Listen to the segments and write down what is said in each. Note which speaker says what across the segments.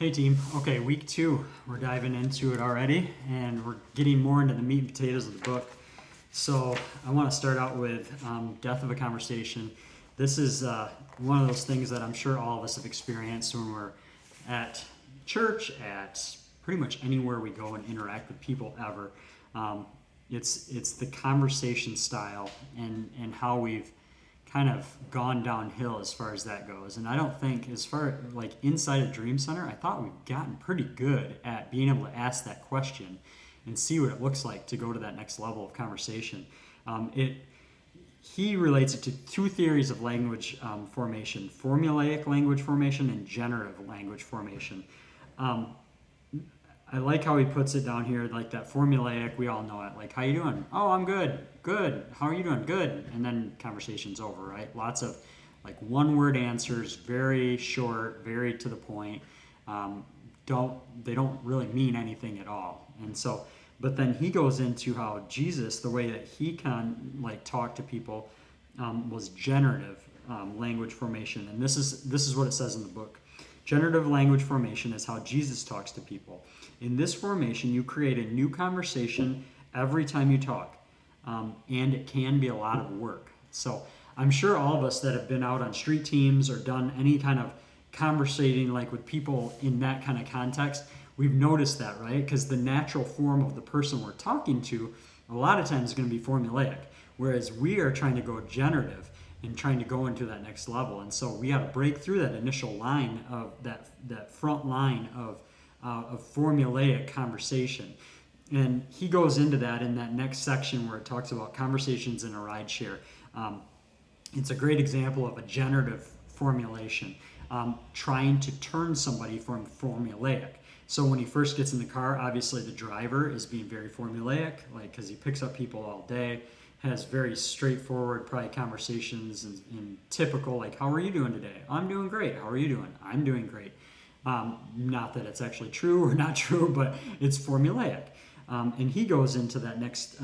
Speaker 1: Hey team. Okay, week 2. We're diving into it already, and we're getting more into the meat and potatoes of the book. So I want to start out with death of a conversation. This is one of those things that I'm sure all of us have experienced when we're at church, at pretty much anywhere we go and interact with people ever. It's the conversation style and how we've kind of gone downhill as far as that goes. And I don't think, as far like inside of Dream Center, I thought we've gotten pretty good at being able to ask that question and see what it looks like to go to that next level of conversation. He relates it to two theories of language formation: formulaic language formation and generative language formation. I like how he puts it down here, like that formulaic, we all know it. Like, how you doing? Oh, I'm good. Good. How are you doing? Good. And then conversation's over, right? Lots of like one-word answers, very short, very to the point. They don't really mean anything at all. And so, but then he goes into how Jesus, the way that he can like talk to people, was generative language formation. And this is what it says in the book. Generative language formation is how Jesus talks to people. In this formation, you create a new conversation every time you talk, and it can be a lot of work. So I'm sure all of us that have been out on street teams or done any kind of conversating like with people in that kind of context, we've noticed that, right? Because the natural form of the person we're talking to a lot of times is going to be formulaic, whereas we are trying to go generative and trying to go into that next level. And so we got to break through that initial line of that front line of formulaic conversation. And he goes into that in that next section where it talks about conversations in a rideshare. It's a great example of a generative formulation, trying to turn somebody from formulaic. So when he first gets in the car, obviously the driver is being very formulaic, like because he picks up people all day, has very straightforward probably conversations and typical, like, how are you doing today? I'm doing great. How are you doing? I'm doing great. Not that it's actually true or not true, but it's formulaic. And he goes into that next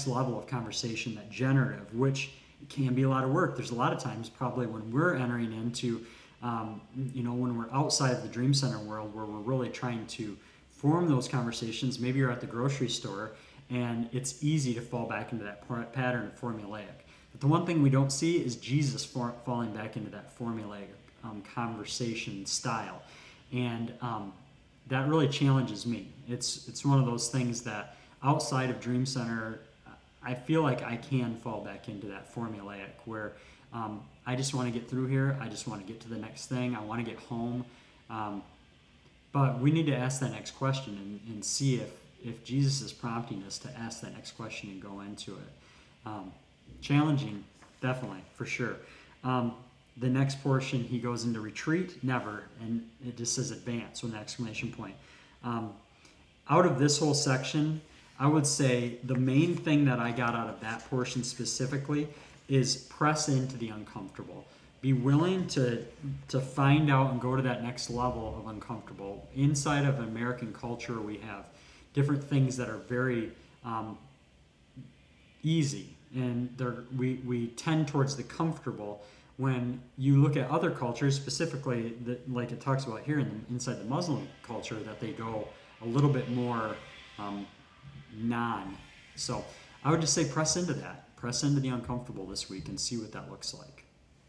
Speaker 1: level of conversation, that generative, which can be a lot of work. There's a lot of times probably when we're entering into, when we're outside of the Dream Center world where we're really trying to form those conversations. Maybe you're at the grocery store and it's easy to fall back into that pattern of formulaic. But the one thing we don't see is Jesus falling back into that formulaic conversation style. And that really challenges me. It's one of those things that outside of Dream Center, I feel like I can fall back into that formulaic where I just want to get through here. I just want to get to the next thing. I want to get home. But we need to ask that next question and see if Jesus is prompting us to ask that next question and go into it. Challenging, definitely, for sure. The next portion, he goes into retreat, never, and it just says advance with an exclamation point. Out of this whole section, I would say the main thing that I got out of that portion specifically is press into the uncomfortable. Be willing to find out and go to that next level of uncomfortable. Inside of American culture, we have different things that are very easy, and we tend towards the comfortable. When you look at other cultures, specifically, like it talks about here inside the Muslim culture, that they go a little bit more So I would just say press into that. Press into the uncomfortable this week and see what that looks like.